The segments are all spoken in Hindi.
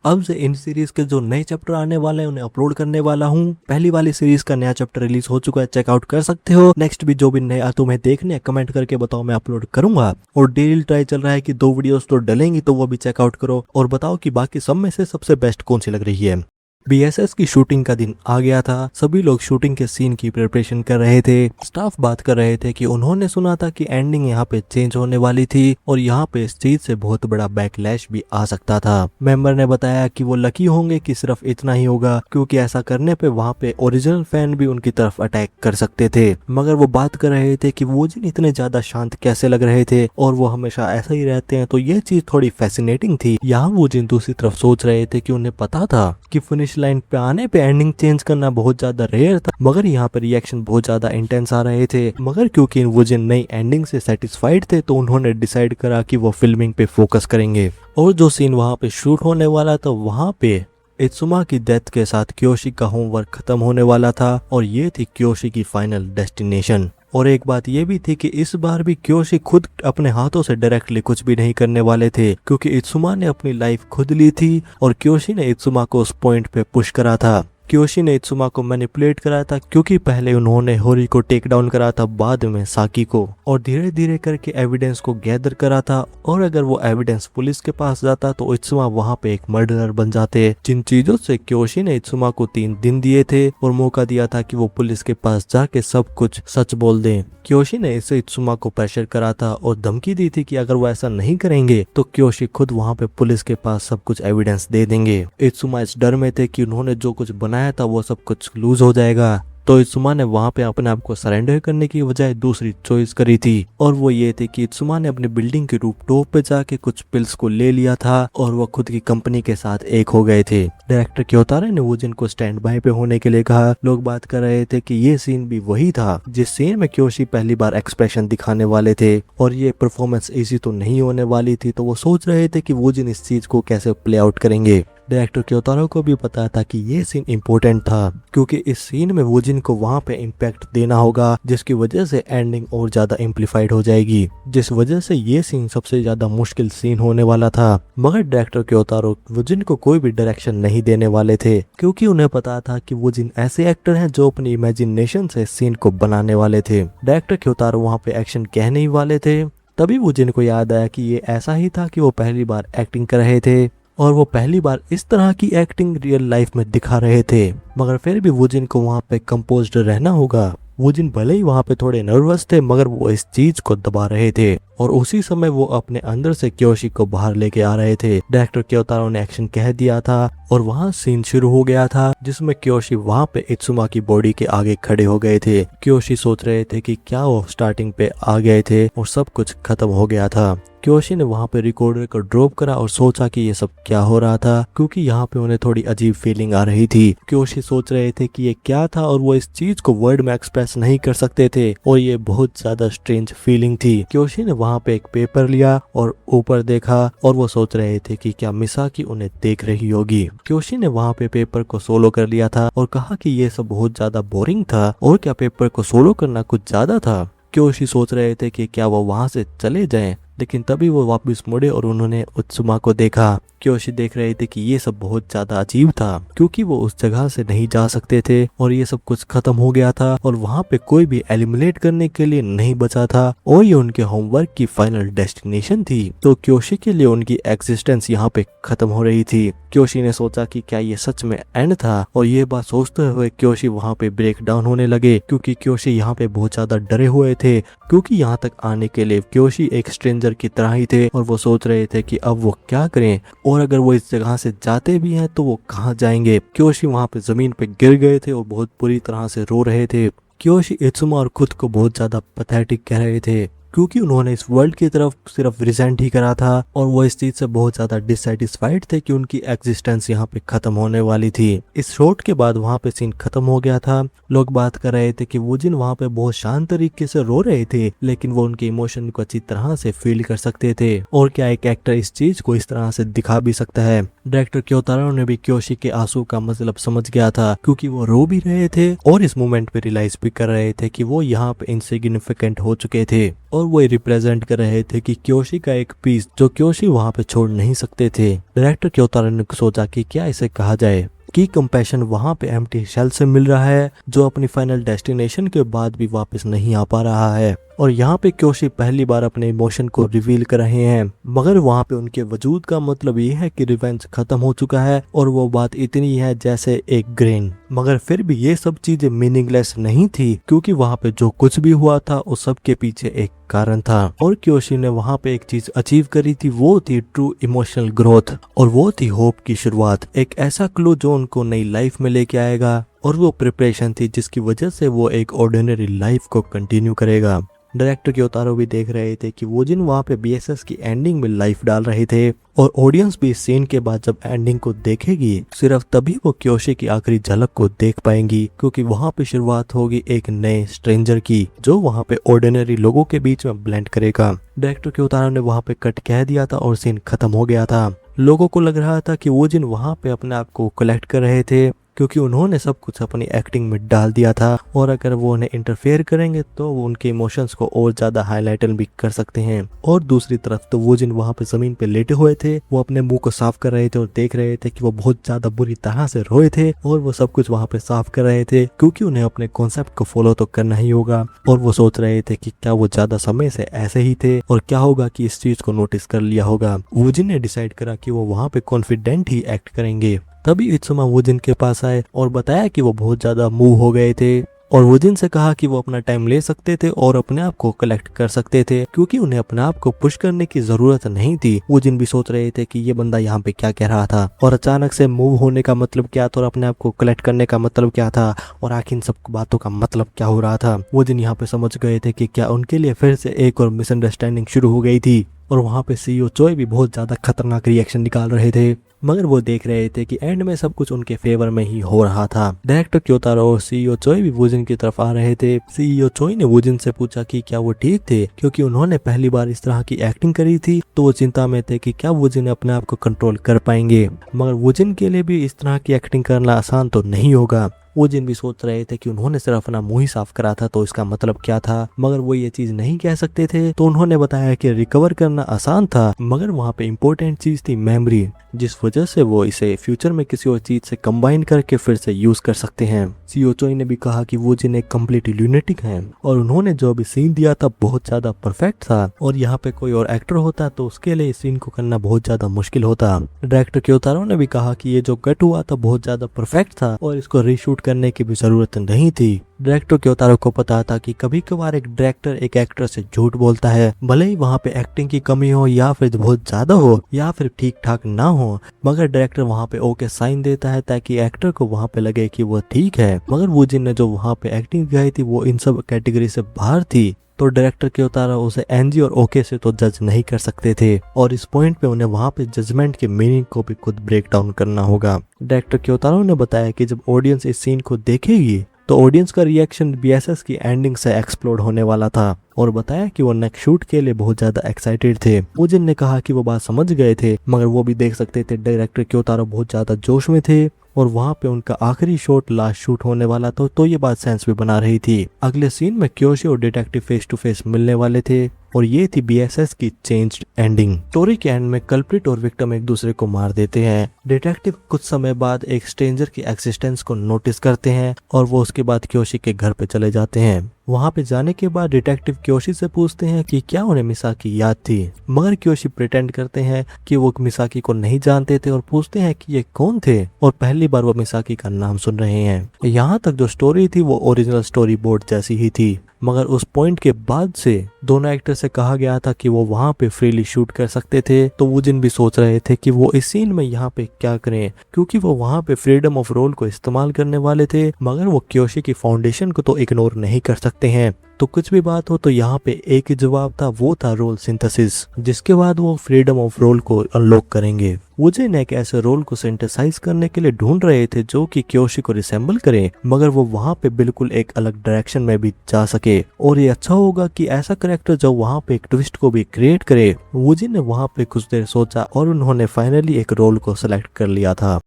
अब से इन सीरीज के जो नए चैप्टर आने वाले हैं उन्हें अपलोड करने वाला हूँ। पहली वाली सीरीज का नया चैप्टर रिलीज हो चुका है, चेकआउट कर सकते हो। नेक्स्ट भी जो भी नया तुम्हें देखने कमेंट करके बताओ, मैं अपलोड करूंगा। और डेली ट्राई चल रहा है कि 2 वीडियोस तो डलेंगी, तो वो भी चेकआउट करो और बताओ कि बाकी सब में से सबसे बेस्ट कौन सी लग रही है। बीएसएस की शूटिंग का दिन आ गया था। सभी लोग शूटिंग के सीन की प्रिपरेशन कर रहे थे। स्टाफ बात कर रहे थे कि उन्होंने सुना था कि एंडिंग यहाँ पे चेंज होने वाली थी और यहाँ पे इस चीज से बहुत बड़ा बैकलैश भी आ सकता था। मेंबर ने बताया कि वो लकी होंगे कि सिर्फ इतना ही होगा, क्योंकि ऐसा करने पे वहाँ पे ओरिजिनल फैन भी उनकी तरफ अटैक कर सकते थे। मगर वो बात कर रहे थे कि वो जिन इतने ज्यादा शांत कैसे लग रहे थे और वो हमेशा ऐसा ही रहते हैं, तो ये चीज थोड़ी फैसिनेटिंग थी। यहाँ वो जिन दूसरी तरफ सोच रहे थे कि उन्हें पता था कि फिनिश लाइन पे आने पे एंडिंग चेंज करना बहुत ज्यादा रेयर था, मगर यहाँ पे रिएक्शन बहुत ज्यादा इंटेंस आ रहे थे। मगर क्योंकि वो जिन नई एंडिंग से सेटिस्फाइड थे, तो उन्होंने डिसाइड करा कि वो फिल्मिंग पे फोकस करेंगे। और जो सीन वहाँ पे शूट होने वाला था, वहाँ पे इत्सुमा की डेथ के साथ क्योशी का होमवर्क खत्म होने वाला था और ये थी क्योशी की फाइनल डेस्टिनेशन। और एक बात ये भी थी कि इस बार भी क्योशी खुद अपने हाथों से डायरेक्टली कुछ भी नहीं करने वाले थे, क्योंकि इत्सुमा ने अपनी लाइफ खुद ली थी और क्योशी ने इत्सुमा को उस पॉइंट पे पुश करा था। क्योशी ने इत्सुमा को मैनिपुलेट करा था, क्योंकि पहले उन्होंने होरी को टेक डाउन करा था, बाद में साकी को, और धीरे धीरे करके एविडेंस को गैदर करा था। और अगर वो एविडेंस पुलिस के पास जाता तो इत्सुमा वहां पे एक मर्डरर बन जाते। जिन चीजों से क्योशी ने इत्सुमा को 3 दिन दिए थे और मौका दिया था कि वो पुलिस के पास जाके सब कुछ सच बोल दें। क्योशी ने इससे इत्सुमा को प्रेशर करा था और धमकी दी थी कि अगर वो ऐसा नहीं करेंगे तो क्योशी खुद वहां पे पुलिस के पास सब कुछ एविडेंस दे देंगे। इत्सुमा इस डर में थे कि उन्होंने जो कुछ बनाया था वो सब कुछ लूज हो जाएगा। तो इत्सुमा ने वहां पे अपने आप को सरेंडर करने की बजाय दूसरी चॉइस करी थी, और वो ये थी कि इत्सुमा ने अपनी बिल्डिंग के रूफ टॉप पे जाके कुछ पिल्स को ले लिया था और वो खुद की कंपनी के साथ एक हो गए थे। डायरेक्टर क्योतारो ने वूजिन को स्टैंड बाय पे होने के लिए कहा। लोग बात कर रहे थे कि ये सीन भी वही था जिस सीन में क्योशी पहली बार एक्सप्रेशन दिखाने वाले थे, और ये परफॉर्मेंस इजी तो नहीं होने वाली थी। तो वो सोच रहे थे कि वूजिन इस चीज को कैसे प्ले आउट करेंगे। डायरेक्टर क्योतारो को भी पता था कि ये सीन इम्पोर्टेंट था, क्योंकि इस सीन में वूजिन को वहां पे इम्पैक्ट देना होगा, जिसकी वजह से एंडिंग और ज्यादा एम्पलीफाइड हो जाएगी, जिस वजह से ये सीन सबसे ज्यादा मुश्किल सीन होने वाला था। मगर डायरेक्टर क्योतारो वूजिन को कोई भी डायरेक्शन नहीं देने वाले थे, क्योंकि उन्हें पता था कि वूजिन ऐसे एक्टर हैं जो अपनी इमेजिनेशन से सीन को बनाने वाले थे। डायरेक्टर क्योतारो वहां पे एक्शन कहने ही वाले थे, तभी वूजिन को याद आया कि ये ऐसा ही था कि वो पहली बार एक्टिंग कर रहे थे और वो पहली बार इस तरह की एक्टिंग रियल लाइफ में दिखा रहे थे। मगर फिर भी वूजिन को वहां पे कंपोज्ड रहना होगा। वूजिन भले ही वहां पे थोड़े नर्वस थे, मगर वो इस चीज को दबा रहे थे और उसी समय वो अपने अंदर से क्योशी को बाहर लेके आ रहे थे। डायरेक्टर क्योतारो ने एक्शन कह दिया था और वहां सीन शुरू हो गया था, जिसमें क्योशी वहां पे इत्सुमा की बॉडी के आगे खड़े हो गए थे। क्योशी सोच रहे थे कि क्या वो स्टार्टिंग पे आ गए थे और सब कुछ खत्म हो गया था। क्योशी ने वहां पे रिकॉर्डर को ड्रॉप करा और सोचा कि ये सब क्या हो रहा था, क्योंकि यहाँ पे उन्हें थोड़ी अजीब फीलिंग आ रही थी। क्योशी सोच रहे थे कि ये क्या था और वो इस चीज को वर्ड में एक्सप्रेस नहीं कर सकते थे और ये बहुत ज्यादा स्ट्रेंज फीलिंग थी। क्योशी ने वहां पे एक पेपर लिया और ऊपर देखा और वो सोच रहे थे कि क्या मिसाकी उन्हें देख रही होगी। क्योशी ने वहां पे पेपर को सोलो कर लिया था और कहा कि ये सब बहुत ज्यादा बोरिंग था और क्या पेपर को सोलो करना कुछ ज्यादा था। क्योशी सोच रहे थे कि क्या वो वहां से चले जाएं, लेकिन तभी वो वापस मुड़े और उन्होंने इत्सुमा को देखा। क्योशी देख रहे थे कि ये सब बहुत ज्यादा अजीब था, क्योंकि वो उस जगह से नहीं जा सकते थे और ये सब कुछ खत्म हो गया था और वहां पे कोई भी एलिमिनेट करने के लिए नहीं बचा था और ये उनके होमवर्क की फाइनल डेस्टिनेशन थी। तो क्योशी के लिए उनकी एग्जिस्टेंस यहाँ पे खत्म हो रही थी। क्योशी ने सोचा कि क्या ये सच में एंड था, और ये बात सोचते हुए क्योशी वहां पे ब्रेक डाउन होने लगे, क्योंकि क्योशी यहाँ पे बहुत ज्यादा डरे हुए थे, क्योंकि यहाँ तक आने के लिए क्योशी एक स्ट्रेंजर की तरह ही थे और वो सोच रहे थे कि अब वो क्या करें और अगर वो इस जगह से जाते भी हैं तो वो कहाँ जाएंगे। क्योशी वहां पे जमीन पे गिर गए थे और बहुत बुरी तरह से रो रहे थे। क्योशी इत्सुमा और खुद को बहुत ज्यादा पैथेटिक कह रहे थे, क्योंकि उन्होंने इस वर्ल्ड की तरफ सिर्फ रिजेंट ही करा था और वो इस चीज से बहुत ज्यादा डिससेटिस्फाइड थे कि उनकी एग्जिस्टेंस यहाँ पे खत्म होने वाली थी। इस शॉट के बाद वहाँ पे सीन खत्म हो गया था। लोग बात कर रहे थे कि वूजिन वहाँ पे बहुत शांत तरीके से रो रहे थे, लेकिन वो उनके इमोशन को अच्छी तरह से फील कर सकते थे और क्या एक एक्टर इस चीज को इस तरह से दिखा भी सकता है। डायरेक्टर क्योतारो ने भी क्योशी के आंसू का मतलब समझ गया था, क्योंकि वो रो भी रहे थे और इस मोमेंट पे रियलाइज भी कर रहे थे कि वो यहाँ पे इनसिग्निफिकेंट हो चुके थे और वो रिप्रेजेंट कर रहे थे कि क्योशी का एक पीस जो क्योशी वहाँ पे छोड़ नहीं सकते थे। डायरेक्टर क्योतारो ने सोचा कि क्या इसे कहा जाए कि कंपैशन वहाँ पे एम्प्टी शेल से मिल रहा है जो अपनी फाइनल डेस्टिनेशन के बाद भी वापस नहीं आ पा रहा है। और यहाँ पे क्योशी पहली बार अपने इमोशन को रिवील कर रहे हैं, मगर वहाँ पे उनके वजूद का मतलब ये है कि रिवेंज खत्म हो चुका है और वो बात इतनी है जैसे एक ग्रेन। मगर फिर भी ये सब चीजें मीनिंगलेस नहीं थी, क्योंकि वहाँ पे जो कुछ भी हुआ था उस सब के पीछे एक कारण था। और क्योशी ने वहाँ पे एक चीज अचीव करी थी, वो थी ट्रू इमोशनल ग्रोथ, और वो थी होप की शुरुआत, एक ऐसा क्लू जो उनको नई लाइफ में लेके आएगा। और वो प्रिपरेशन थी जिसकी वजह से वो एक ऑर्डिनरी लाइफ को कंटिन्यू करेगा। डायरेक्टर क्योतारो भी देख रहे थे कि वो जिन वहाँ पे बीएसएस की एंडिंग में लाइफ डाल रहे थे, और ऑडियंस भी इस सीन के बाद जब एंडिंग को देखेगी सिर्फ तभी वो क्योशी की आखिरी झलक को देख पाएंगी, क्योंकि वहाँ पे शुरुआत होगी एक नए स्ट्रेंजर की जो वहाँ पे ऑर्डिनरी लोगों के बीच में ब्लेंड करेगा। डायरेक्टर क्योतारो ने वहाँ पे कट कह दिया था और सीन खत्म हो गया था। लोगों को लग रहा था कि वो जिन वहाँ पे अपने आप को कलेक्ट कर रहे थे, क्योंकि उन्होंने सब कुछ अपनी एक्टिंग में डाल दिया था, और अगर वो उन्हें इंटरफेयर करेंगे तो वो उनके इमोशंस को और ज्यादा हाईलाइट भी कर सकते हैं। और दूसरी तरफ तो वो जिन वहाँ पे जमीन पे लेटे हुए थे वो अपने मुंह को साफ कर रहे थे और देख रहे थे कि वो बहुत ज्यादा बुरी तरह से रोए थे, और वो सब कुछ वहाँ पे साफ कर रहे थे क्योंकि उन्हें अपने कॉन्सेप्ट को फॉलो तो करना ही होगा। और वो सोच रहे थे कि क्या वो ज्यादा समय से ऐसे ही थे और क्या होगा कि इस चीज को नोटिस कर लिया होगा। वुजिन ने डिसाइड करा कि वो वहाँ पे कॉन्फिडेंट ही एक्ट करेंगे। तभी इत्सुमा वुजिन के पास आए और बताया कि वो बहुत ज्यादा मूव हो गए थे, और वुजिन से कहा कि वो अपना टाइम ले सकते थे और अपने आप को कलेक्ट कर सकते थे, क्योंकि उन्हें अपने आप को पुश करने की जरूरत नहीं थी। वुजिन भी सोच रहे थे कि ये बंदा यहाँ पे क्या कह रहा था, और अचानक से मूव होने का मतलब क्या था और अपने आप को कलेक्ट करने का मतलब क्या था, और आखिर इन सब बातों का मतलब क्या हो रहा था। वुजिन यहाँ पे समझ गए थे कि क्या उनके लिए फिर से एक और मिसअंडरस्टैंडिंग शुरू हो गई थी। और वहाँ पे सीईओ चोई भी बहुत ज्यादा खतरनाक रिएक्शन निकाल रहे थे, मगर वो देख रहे थे कि एंड में सब कुछ उनके फेवर में ही हो रहा था। डायरेक्टर क्योतारो और सीईओ चोई भी वुजिन की तरफ आ रहे थे। सीईओ चोई ने वुजिन से पूछा कि क्या वो ठीक थे, क्योंकि उन्होंने पहली बार इस तरह की एक्टिंग करी थी, तो वो चिंता में थे कि क्या वुजिन अपने आप को कंट्रोल कर पाएंगे। मगर वुजिन के लिए भी इस तरह की एक्टिंग करना आसान तो नहीं होगा। वुजिन भी सोच रहे थे कि उन्होंने सिर्फ अपना मुंह ही साफ करा था तो इसका मतलब क्या था, मगर वो ये चीज नहीं कह सकते थे। तो उन्होंने बताया कि रिकवर करना आसान था, मगर वहाँ पे इम्पोर्टेंट चीज थी मेमोरी, जिस वजह से वो इसे फ्यूचर में किसी और चीज से कंबाइन करके फिर से यूज कर सकते हैं। सीईओ चोई ने भी कहा कि वुजिन एक कंप्लीट ल्यूनेटिक हैं, और उन्होंने जो अभी सीन दिया था बहुत ज्यादा परफेक्ट था, और यहाँ पे कोई और एक्टर होता तो उसके लिए इस सीन को करना बहुत ज्यादा मुश्किल होता। डायरेक्टर क्योतारो ने भी कहा कि ये जो कट हुआ था बहुत ज्यादा परफेक्ट था और इसको रीशूट करने की भी जरूरत नहीं थी। डायरेक्टर क्योतारो को पता था कि कभी कभार एक डायरेक्टर एक एक्टर से झूठ बोलता है, भले ही वहाँ पे एक्टिंग की कमी हो या फिर बहुत ज्यादा हो या फिर ठीक ठाक ना हो, मगर डायरेक्टर वहाँ पे ओके साइन देता है ताकि एक्टर को वहाँ पे लगे कि वो ठीक है। मगर वुजिन ने जो वहाँ पे एक्टिंग दिखाई थी वो इन सब कैटेगरी से बाहर थी, तो डायरेक्टर क्योतारो उसे एनजी और ओके से तो जज नहीं कर सकते थे, और इस पॉइंट पे उन्हें वहाँ पे जजमेंट के मीनिंग को भी खुद ब्रेक डाउन करना होगा। डायरेक्टर क्योतारो ने बताया कि जब ऑडियंस इस सीन को देखेगी तो ऑडियंस का रिएक्शन बीएसएस की एंडिंग से एक्सप्लोड होने वाला था, और बताया कि वो नेक्स्ट शूट के लिए बहुत ज्यादा एक्साइटेड थे। वुजिन ने कहा कि वो बात समझ गए थे, मगर वो भी देख सकते थे डायरेक्टर क्योतारो बहुत ज्यादा जोश में थे, और वहाँ पे उनका आखिरी शॉट लास्ट शूट होने वाला था, तो ये बात सेंस भी बना रही थी। अगले सीन में क्योशी और डिटेक्टिव फेस टू फेस मिलने वाले थे, और ये थी बीएसएस की चेंज्ड एंडिंग। स्टोरी के एंड में कल्प्रिट और विक्टिम एक दूसरे को मार देते हैं। डिटेक्टिव कुछ समय बाद एक स्ट्रेंजर की एक्सिस्टेंस को नोटिस करते हैं, और वो उसके बाद क्योशी के घर पे चले जाते हैं। वहाँ पे जाने के बाद डिटेक्टिव क्योशी से पूछते हैं कि क्या उन्हें मिसाकी याद थी, मगर क्योशी प्रिटेंड करते हैं कि वो मिसाकी को नहीं जानते थे, और पूछते हैं कि ये कौन थे, और पहली बार वो मिसाकी का नाम सुन रहे हैं। यहाँ तक जो स्टोरी थी वो ओरिजिनल स्टोरी बोर्ड जैसी ही थी, मगर उस पॉइंट के बाद से दोनों एक्टर से कहा गया था कि वो वहाँ पे फ्रीली शूट कर सकते थे, तो वुजिन भी सोच रहे थे कि वो इस सीन में यहाँ पे क्या करें, क्योंकि वो वहाँ पे फ्रीडम ऑफ रोल को इस्तेमाल करने वाले थे, मगर वो क्योशी की फाउंडेशन को तो इग्नोर नहीं कर सकते हैं। तो कुछ भी बात हो तो यहाँ पे एक ही जवाब था, वो था रोल सिंथेसिस, जिसके बाद वो फ्रीडम ऑफ रोल को अनलॉक करेंगे। वुजिन एक ऐसे रोल को सिंथेसाइज करने के लिए ढूंढ रहे थे जो कि क्योशी को रिसेंबल करे, मगर वो वहाँ पे बिल्कुल एक अलग डायरेक्शन में भी जा सके, और ये अच्छा होगा कि ऐसा कैरेक्टर जो वहाँ पे एक ट्विस्ट को भी क्रिएट करे। वुजिन ने वहाँ पे कुछ देर सोचा और उन्होंने फाइनली एक रोल को सिलेक्ट कर लिया था।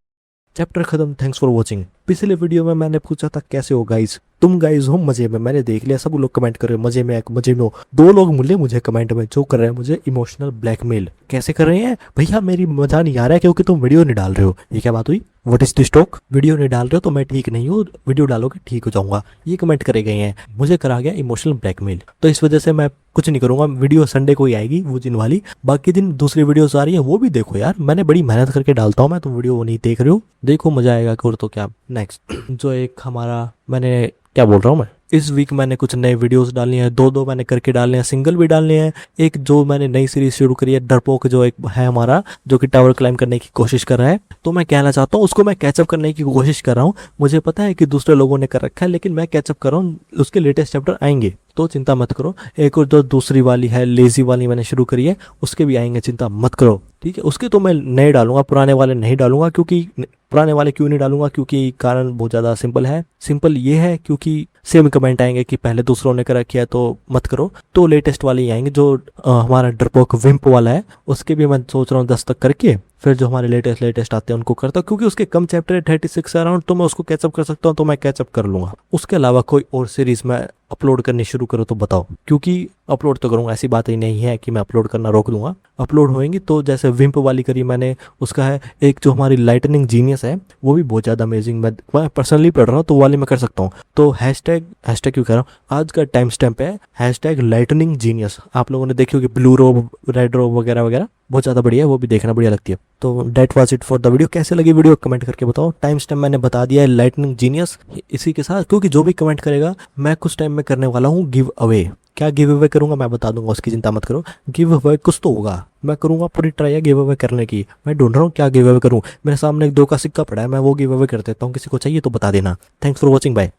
चैप्टर खत्म। Thanks for watching. पिछले वीडियो में मैंने पूछा था कैसे हो गाइस, तुम गाइस हो मजे में, मैंने देख लिया सब लोग कमेंट कर रहे हो मजे में मजे में हो। 2 लोग मिले मुझे कमेंट में जो कर रहे हैं मुझे इमोशनल ब्लैकमेल। कैसे कर रहे हैं भैया, मेरी मजा नहीं आ रहा है क्योंकि तुम वीडियो नहीं डाल रहे हो। ये क्या बात हुई, what is this talk, video नहीं डाल रहे हो तो मैं ठीक नहीं हूँ, वीडियो डालोगे ठीक हो जाऊंगा, ये कमेंट करे गए हैं। मुझे करा गया इमोशनल ब्लैकमेल, तो इस वजह से मैं कुछ नहीं करूंगा। वीडियो संडे को ही आएगी वो दिन वाली, बाकी दिन दूसरी वीडियोस आ रही है वो भी देखो यार, मैंने बड़ी मेहनत करके डालता हूँ मैं, तो वीडियो वो नहीं देख रहे हो, देखो मजा आएगा। और तो क्या नेक्स्ट जो एक हमारा, मैंने क्या बोल रहा हूँ मैं, इस वीक मैंने कुछ नए वीडियोस डालनी है, 2 मैंने करके डालने हैं, सिंगल भी डालने हैं। एक जो मैंने नई सीरीज शुरू करी है डरपोक, जो एक है हमारा जो कि टावर क्लाइंब करने की कोशिश कर रहा है, तो मैं कहना चाहता हूँ उसको मैं कैचअप करने की कोशिश कर रहा हूँ। मुझे पता है कि दूसरे लोगों ने कर रखा है लेकिन मैं कैचअप कर रहा हूँ, उसके लेटेस्ट चैप्टर आएंगे तो चिंता मत करो। एक और जो दूसरी वाली है लेजी वाली मैंने शुरू करी है, उसके भी आएंगे, चिंता मत करो ठीक है। उसके तो मैं नए डालूंगा, पुराने वाले नहीं डालूंगा। क्योंकि पुराने वाले क्यों नहीं डालूंगा, क्योंकि कारण बहुत ज़्यादा सिंपल है। सिंपल ये है क्योंकि सेम कमेंट आएंगे कि पहले दूसरों ने कर रखी है तो मत करो, तो लेटेस्ट वाले ही आएंगे। जो हमारा डरपोक विम्प वाला है उसके भी मैं सोच रहा हूँ 10 तक करके, फिर जो हमारे लेटेस्ट आते हैं उनको करता हूँ, क्योंकि उसके कम चैप्टर है 36 अराउंड, तो मैं उसको कैचअप कर सकता हूँ, तो मैं कैचअप कर लूंगा। उसके अलावा कोई और सीरीज मैं अपलोड करनी शुरू करो तो बताओ, क्योंकि अपलोड तो करूंगा, ऐसी बात ही नहीं है कि मैं अपलोड करना रोक दूंगा, अपलोड होएंगी। तो जैसे विम्प वाली करी मैंने, उसका है एक जो हमारी लाइटनिंग जीनियस है वो भी बहुत ज़्यादा अमेजिंग, मैं पर्सनली पढ़ रहा हूँ तो वाली मैं कर सकता हूँ। तो हैशटैग क्यों कह रहा हूँ, आज का टाइम स्टैम्प है हैशटैग लाइटनिंग जीनियस। आप लोगों ने देखी होगी ब्लू रोब, रेड रोब वगैरह वगैरह, बहुत ज़्यादा बढ़िया है, वो भी देखना बढ़िया लगती है। तो that was it for the video. कैसे लगी वीडियो कमेंट करके बताओ। टाइम स्टैम्प मैंने बता दिया है लाइटनिंग जीनियस इसी के साथ, क्योंकि जो भी कमेंट करेगा मैं कुछ टाइम में करने वाला हूँ गिव अवे। क्या गिव अवे करूंगा मैं बता दूंगा, उसकी चिंता मत करो। गिव अवे कुछ तो होगा, मैं करूंगा पूरी ट्राई है गिव अवे करने की। मैं ढूंढ रहा हूँ क्या गिव अवे करूँ, मेरे सामने एक 2 का सिक्का पड़ा है, मैं वो गिव अवे कर देता हूँ, किसी को चाहिए तो बता देना। Thanks for watching, bye.